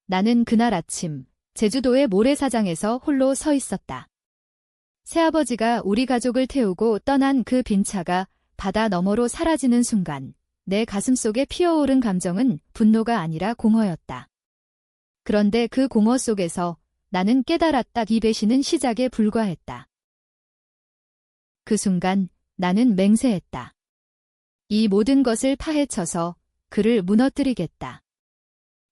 나는 그날 아침 제주도의 모래사장에서 홀로 서 있었다. 새아버지가 우리 가족을 태우고 떠난 그 빈 차가 바다 너머로 사라지는 순간 내 가슴속에 피어오른 감정은 분노가 아니라 공허였다. 그런데 그 공허 속에서 나는 깨달았다. 이 배신은 시작에 불과했다. 그 순간 나는 맹세했다. 이 모든 것을 파헤쳐서 그를 무너뜨리겠다.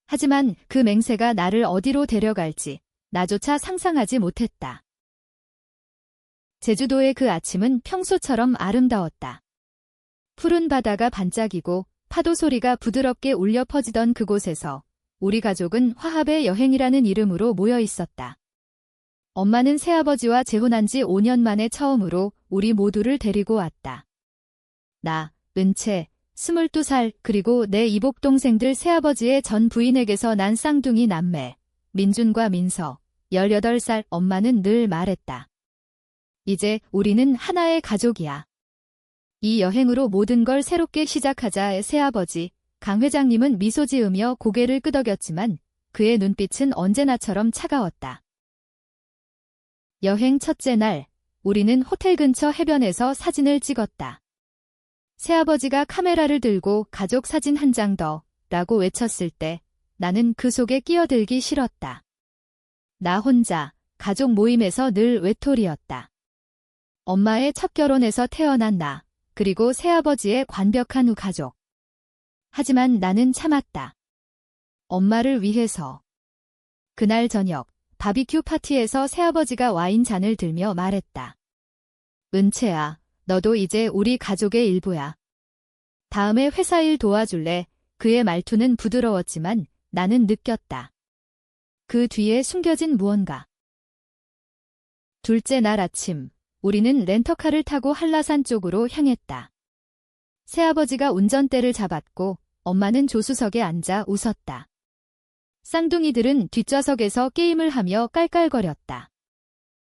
하지만 그 맹세가 나를 어디로 데려갈지 나조차 상상하지 못했다. 제주도의 그 아침은 평소처럼 아름다웠다. 푸른 바다가 반짝이고 파도 소리가 부드럽게 울려 퍼지던 그곳에서 우리 가족은 화합의 여행이라는 이름으로 모여 있었다. 엄마는 새아버지와 재혼한 지 5년 만에 처음으로 우리 모두를 데리고 왔다. 나, 은채, 22살, 그리고 내 이복 동생들 새아버지의 전 부인에게서 난 쌍둥이 남매, 민준과 민서, 18살. 엄마는 늘 말했다. 이제 우리는 하나의 가족이야. 이 여행으로 모든 걸 새롭게 시작하자. 새아버지, 강 회장님은 미소 지으며 고개를 끄덕였지만 그의 눈빛은 언제나처럼 차가웠다. 여행 첫째 날, 우리는 호텔 근처 해변에서 사진을 찍었다. 새아버지가 카메라를 들고 가족 사진 한 장 더 라고 외쳤을 때 나는 그 속에 끼어들기 싫었다. 나 혼자 가족 모임에서 늘 외톨이였다. 엄마의 첫 결혼에서 태어난 나, 그리고 새아버지의 관벽한 후 가족. 하지만 나는 참았다. 엄마를 위해서. 그날 저녁 바비큐 파티에서 새아버지가 와인 잔을 들며 말했다. 은채야, 너도 이제 우리 가족의 일부야. 다음에 회사 일 도와줄래? 그의 말투는 부드러웠지만 나는 느꼈다. 그 뒤에 숨겨진 무언가. 둘째 날 아침, 우리는 렌터카를 타고 한라산 쪽으로 향했다. 새아버지가 운전대를 잡았고 엄마는 조수석에 앉아 웃었다. 쌍둥이들은 뒷좌석에서 게임을 하며 깔깔거렸다.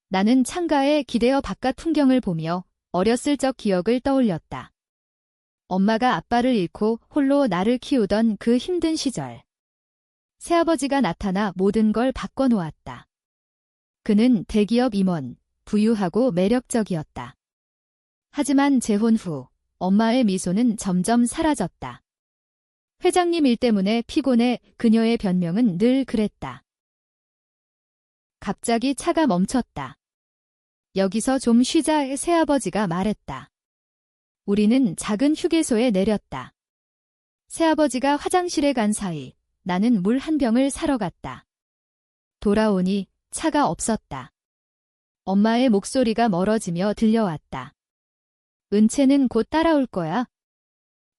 나는 창가에 기대어 바깥 풍경을 보며 어렸을 적 기억을 떠올렸다. 엄마가 아빠를 잃고 홀로 나를 키우던 그 힘든 시절. 새아버지가 나타나 모든 걸 바꿔놓았다. 그는 대기업 임원, 부유하고 매력적이었다. 하지만 재혼 후 엄마의 미소는 점점 사라졌다. 회장님 일 때문에 피곤해. 그녀의 변명은 늘 그랬다. 갑자기 차가 멈췄다. 여기서 좀 쉬자. 새아버지가 말했다. 우리는 작은 휴게소에 내렸다. 새아버지가 화장실에 간 사이 나는 물 한 병을 사러 갔다. 돌아오니 차가 없었다. 엄마의 목소리가 멀어지며 들려왔다. 은채는 곧 따라올 거야.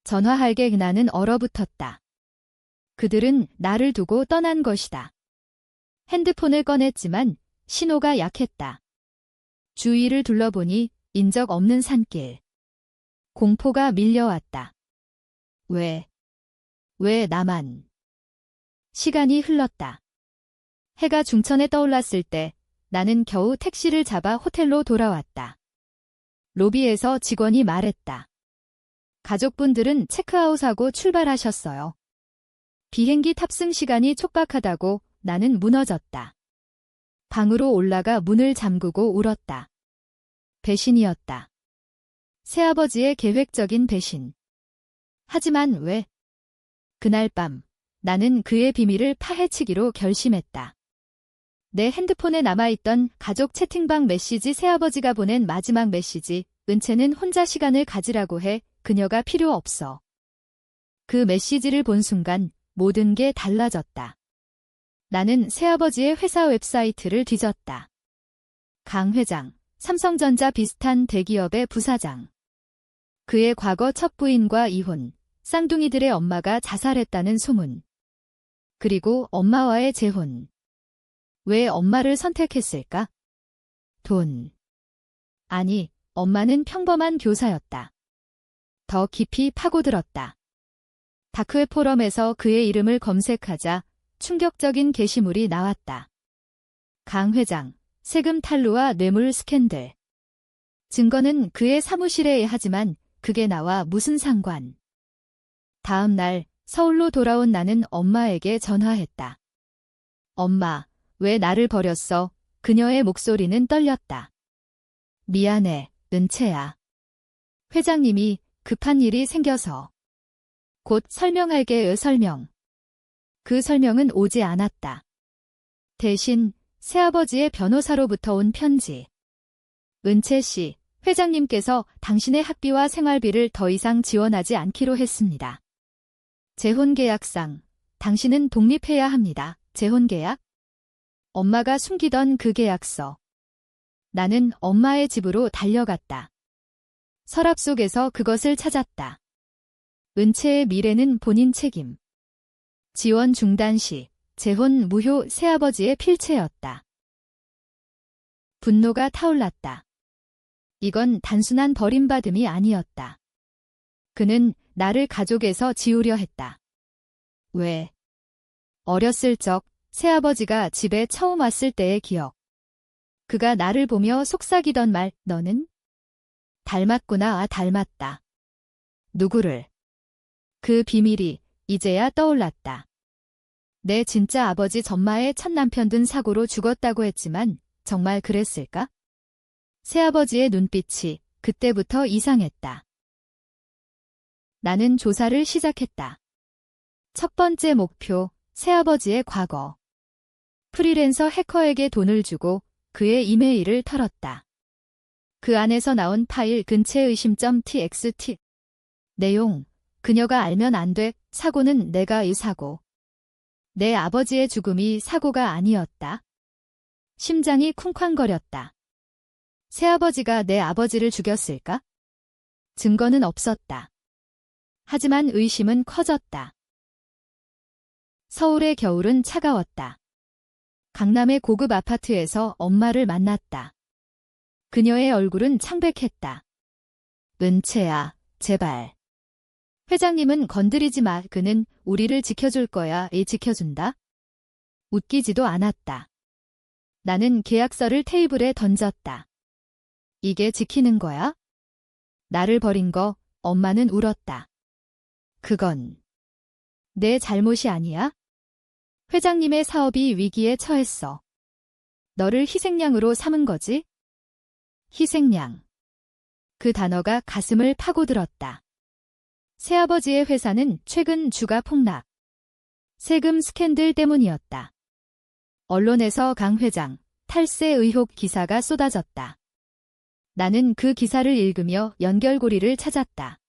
전화할게. 나는 얼어붙었다. 그들은 나를 두고 떠난 것이다. 핸드폰을 꺼냈지만 신호가 약했다. 주위를 둘러보니 인적 없는 산길. 공포가 밀려왔다. 왜 나만. 시간이 흘렀다. 해가 중천에 떠올랐을 때 나는 겨우 택시를 잡아 호텔로 돌아왔다. 로비에서 직원이 말했다. 가족분들은 체크아웃하고 출발하셨어요. 비행기 탑승 시간이 촉박하다고. 나는 무너졌다. 방으로 올라가 문을 잠그고 울었다. 배신이었다. 새아버지의 계획적인 배신. 하지만 왜? 그날 밤 나는 그의 비밀을 파헤치기로 결심했다. 내 핸드폰에 남아있던 가족 채팅방 메시지. 새아버지가 보낸 마지막 메시지. 은채는 혼자 시간을 가지라고 해. 그녀가 필요 없어. 그 메시지를 본 순간 모든 게 달라졌다. 나는 새아버지의 회사 웹사이트를 뒤졌다. 강 회장, 삼성전자 비슷한 대기업의 부사장. 그의 과거 첫 부인과 이혼, 쌍둥이들의 엄마가 자살했다는 소문. 그리고 엄마와의 재혼. 왜 엄마를 선택했을까? 돈. 아니, 엄마는 평범한 교사였다. 더 깊이 파고들었다. 다크웹 포럼에서 그의 이름을 검색하자 충격적인 게시물이 나왔다. 강 회장, 세금 탈루와 뇌물 스캔들. 증거는 그의 사무실에. 하지만 그게 나와 무슨 상관. 다음 날 서울로 돌아온 나는 엄마에게 전화했다. 엄마, 왜 나를 버렸어? 그녀의 목소리는 떨렸다. 미안해, 은채야. 회장님이 급한 일이 생겨서. 곧 설명할게요, 설명. 그 설명은 오지 않았다. 대신 새아버지의 변호사로부터 온 편지. 은채 씨, 회장님께서 당신의 학비와 생활비를 더 이상 지원하지 않기로 했습니다. 재혼계약상, 당신은 독립해야 합니다. 재혼계약? 엄마가 숨기던 그 계약서. 나는 엄마의 집으로 달려갔다. 서랍 속에서 그것을 찾았다. 은채의 미래는 본인 책임. 지원 중단 시 재혼 무효 새아버지의 필체였다. 분노가 타올랐다. 이건 단순한 버림받음이 아니었다. 그는 나를 가족에서 지우려 했다. 왜? 어렸을 적 새아버지가 집에 처음 왔을 때의 기억. 그가 나를 보며 속삭이던 말, 너는? 닮았구나, 닮았다. 누구를? 그 비밀이 이제야 떠올랐다. 내 진짜 아버지 전마의 첫 남편 든 사고로 죽었다고 했지만 정말 그랬을까? 새아버지의 눈빛이 그때부터 이상했다. 나는 조사를 시작했다. 첫 번째 목표, 새아버지의 과거. 프리랜서 해커에게 돈을 주고 그의 이메일을 털었다. 그 안에서 나온 파일 근처 의심.txt. 내용, 그녀가 알면 안 돼. 사고는 내가 이 사고. 내 아버지의 죽음이 사고가 아니었다. 심장이 쿵쾅거렸다. 새아버지가 내 아버지를 죽였을까? 증거는 없었다. 하지만 의심은 커졌다. 서울의 겨울은 차가웠다. 강남의 고급 아파트에서 엄마를 만났다. 그녀의 얼굴은 창백했다. 은채야, 제발. 회장님은 건드리지 마. 그는 우리를 지켜줄 거야. 지켜준다? 웃기지도 않았다. 나는 계약서를 테이블에 던졌다. 이게 지키는 거야? 나를 버린 거, 엄마는 울었다. 그건 내 잘못이 아니야? 회장님의 사업이 위기에 처했어. 너를 희생양으로 삼은 거지? 희생양. 그 단어가 가슴을 파고들었다. 새아버지의 회사는 최근 주가 폭락. 세금 스캔들 때문이었다. 언론에서 강 회장, 탈세 의혹 기사가 쏟아졌다. 나는 그 기사를 읽으며 연결고리를 찾았다.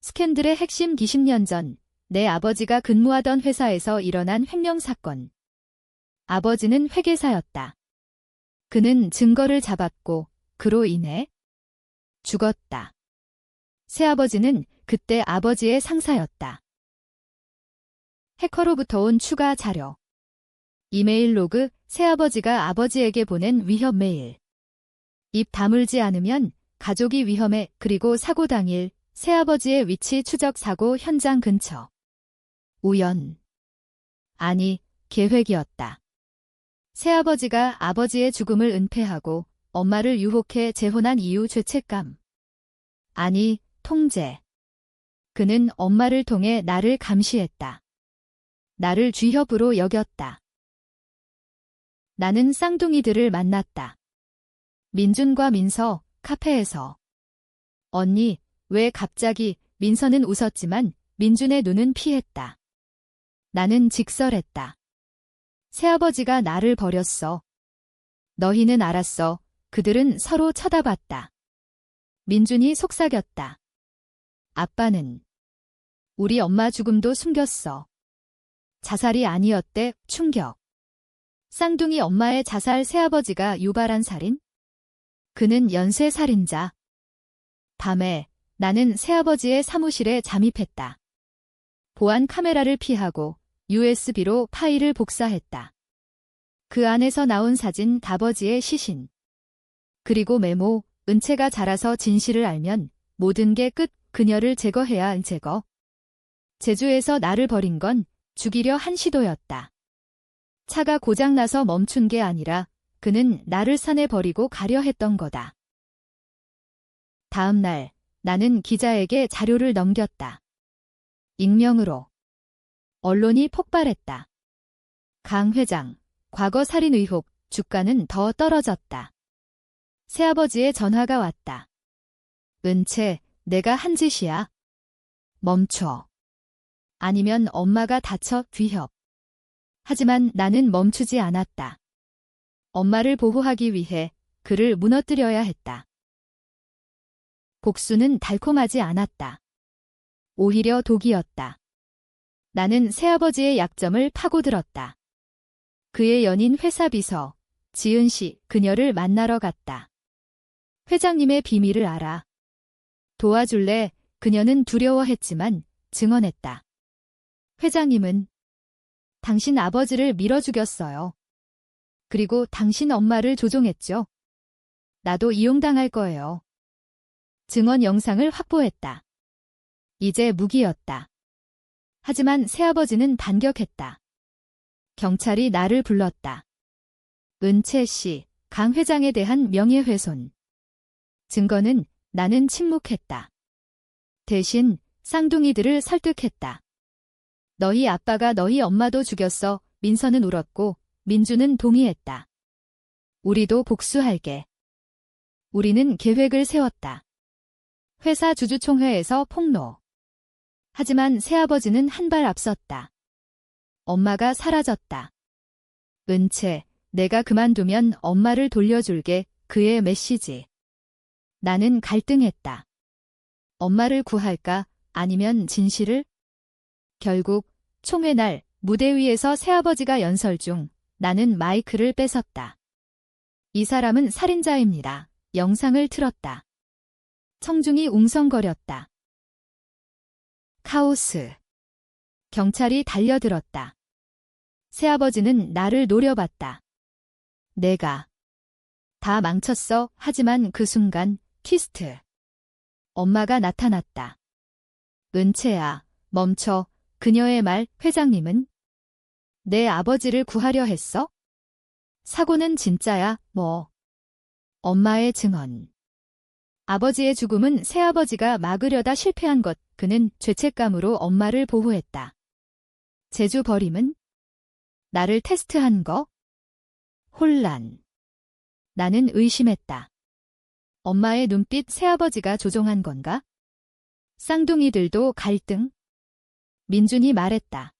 스캔들의 핵심 20년 전, 내 아버지가 근무하던 회사에서 일어난 횡령 사건. 아버지는 회계사였다. 그는 증거를 잡았고 그로 인해 죽었다. 새아버지는 그때 아버지의 상사였다. 해커로부터 온 추가 자료. 이메일 로그, 새아버지가 아버지에게 보낸 위협 메일. 입 다물지 않으면 가족이 위험해. 그리고 사고 당일 새아버지의 위치 추적 사고 현장 근처. 우연. 아니, 계획이었다. 새아버지가 아버지의 죽음을 은폐하고 엄마를 유혹해 재혼한 이유 죄책감. 아니, 통제. 그는 엄마를 통해 나를 감시했다. 나를 쥐협으로 여겼다. 나는 쌍둥이들을 만났다. 민준과 민서, 카페에서. 언니, 왜 갑자기? 민서는 웃었지만 민준의 눈은 피했다. 나는 직설했다. 새아버지가 나를 버렸어. 너희는 알았어. 그들은 서로 쳐다봤다. 민준이 속삭였다. 아빠는 우리 엄마 죽음도 숨겼어. 자살이 아니었대. 충격. 쌍둥이 엄마의 자살 새아버지가 유발한 살인? 그는 연쇄살인자. 밤에 나는 새아버지의 사무실에 잠입했다. 보안 카메라를 피하고 USB로 파일을 복사했다. 그 안에서 나온 사진 아버지의 시신. 그리고 메모, 은채가 자라서 진실을 알면 모든 게 끝. 그녀를 제거해야 제거. 제주에서 나를 버린 건 죽이려 한 시도였다. 차가 고장나서 멈춘 게 아니라 그는 나를 산에 버리고 가려 했던 거다. 다음 날 나는 기자에게 자료를 넘겼다. 익명으로. 언론이 폭발했다. 강 회장, 과거 살인 의혹, 주가는 더 떨어졌다. 새아버지의 전화가 왔다. 은채, 내가 한 짓이야. 멈춰. 아니면 엄마가 다쳐 위협. 하지만 나는 멈추지 않았다. 엄마를 보호하기 위해 그를 무너뜨려야 했다. 복수는 달콤하지 않았다. 오히려 독이었다. 나는 새아버지의 약점을 파고들었다. 그의 연인 회사 비서, 지은 씨, 그녀를 만나러 갔다. 회장님의 비밀을 알아. 도와줄래? 그녀는 두려워했지만 증언했다. 회장님은 당신 아버지를 밀어 죽였어요. 그리고 당신 엄마를 조종했죠. 나도 이용당할 거예요. 증언 영상을 확보했다. 이제 무기였다. 하지만 새아버지는 반격했다. 경찰이 나를 불렀다. 은채 씨, 강 회장에 대한 명예훼손. 증거는 나는 침묵했다. 대신 쌍둥이들을 설득했다. 너희 아빠가 너희 엄마도 죽였어. 민서는 울었고 민주는 동의했다. 우리도 복수할게. 우리는 계획을 세웠다. 회사 주주총회에서 폭로. 하지만 새아버지는 한 발 앞섰다. 엄마가 사라졌다. 은채, 내가 그만두면 엄마를 돌려줄게. 그의 메시지. 나는 갈등했다. 엄마를 구할까? 아니면 진실을? 결국 총회 날 무대 위에서 새아버지가 연설 중 나는 마이크를 뺏었다. 이 사람은 살인자입니다. 영상을 틀었다. 청중이 웅성거렸다. 카오스. 경찰이 달려들었다. 새아버지는 나를 노려봤다. 내가 다 망쳤어. 하지만 그 순간 퀴스트. 엄마가 나타났다. 은채야, 멈춰. 그녀의 말, 회장님은? 내 아버지를 구하려 했어? 사고는 진짜야, 뭐. 엄마의 증언. 아버지의 죽음은 새아버지가 막으려다 실패한 것, 그는 죄책감으로 엄마를 보호했다. 재주 버림은? 나를 테스트한 거? 혼란. 나는 의심했다. 엄마의 눈빛 새아버지가 조종한 건가? 쌍둥이들도 갈등? 민준이 말했다.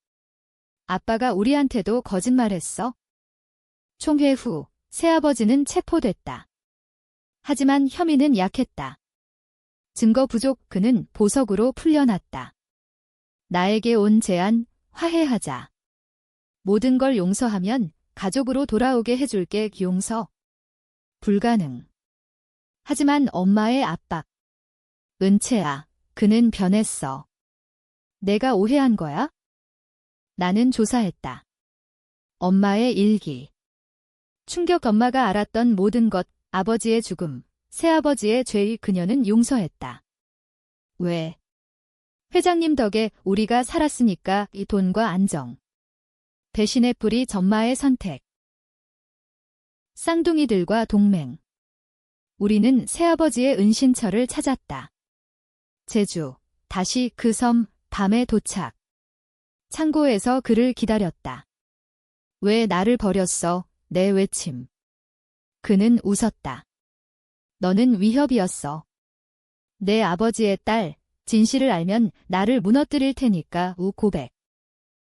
아빠가 우리한테도 거짓말했어? 총회 후 새아버지는 체포됐다. 하지만 혐의는 약했다. 증거 부족. 그는 보석으로 풀려났다. 나에게 온 제안, 화해하자. 모든 걸 용서하면 가족으로 돌아오게 해줄게. 용서. 불가능. 하지만 엄마의 압박. 은채야, 그는 변했어. 내가 오해한 거야? 나는 조사했다. 엄마의 일기. 충격. 엄마가 알았던 모든 것, 아버지의 죽음, 새아버지의 죄의 그녀는 용서했다. 왜? 회장님 덕에 우리가 살았으니까. 이 돈과 안정. 배신의 뿌리. 전마의 선택. 쌍둥이들과 동맹. 우리는 새아버지의 은신처를 찾았다. 제주, 다시 그 섬, 밤에 도착. 창고에서 그를 기다렸다. 왜 나를 버렸어? 내 외침. 그는 웃었다. 너는 위협이었어. 내 아버지의 딸, 진실을 알면 나를 무너뜨릴 테니까. 고백.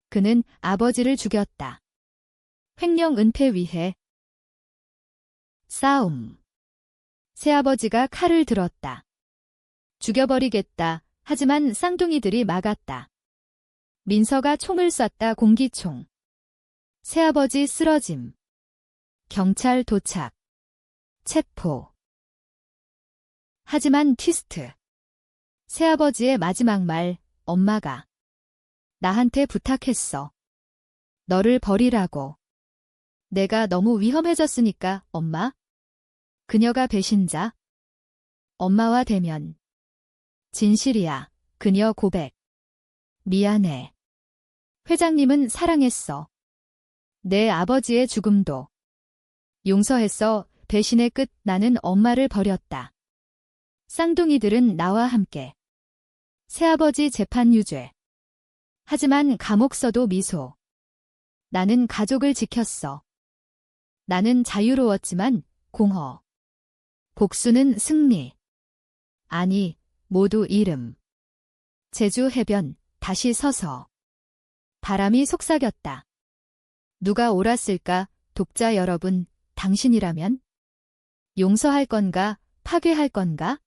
그는 아버지를 죽였다. 횡령 은폐 위해. 싸움. 새아버지가 칼을 들었다. 죽여버리겠다. 하지만 쌍둥이들이 막았다. 민서가 총을 쐈다. 공기총. 새아버지 쓰러짐. 경찰 도착. 체포. 하지만 튀스트. 새아버지의 마지막 말, 엄마가 나한테 부탁했어. 너를 버리라고. 내가 너무 위험해졌으니까. 엄마? 그녀가 배신자? 엄마와 대면. 진실이야. 그녀 고백. 미안해. 회장님은 사랑했어. 내 아버지의 죽음도. 용서했어. 배신의 끝. 나는 엄마를 버렸다. 쌍둥이들은 나와 함께. 새아버지 재판 유죄. 하지만 감옥서도 미소. 나는 가족을 지켰어. 나는 자유로웠지만 공허. 복수는 승리. 아니, 모두 이름. 제주 해변, 다시 서서. 바람이 속삭였다. 누가 옳았을까, 독자 여러분, 당신이라면? 용서할 건가, 파괴할 건가?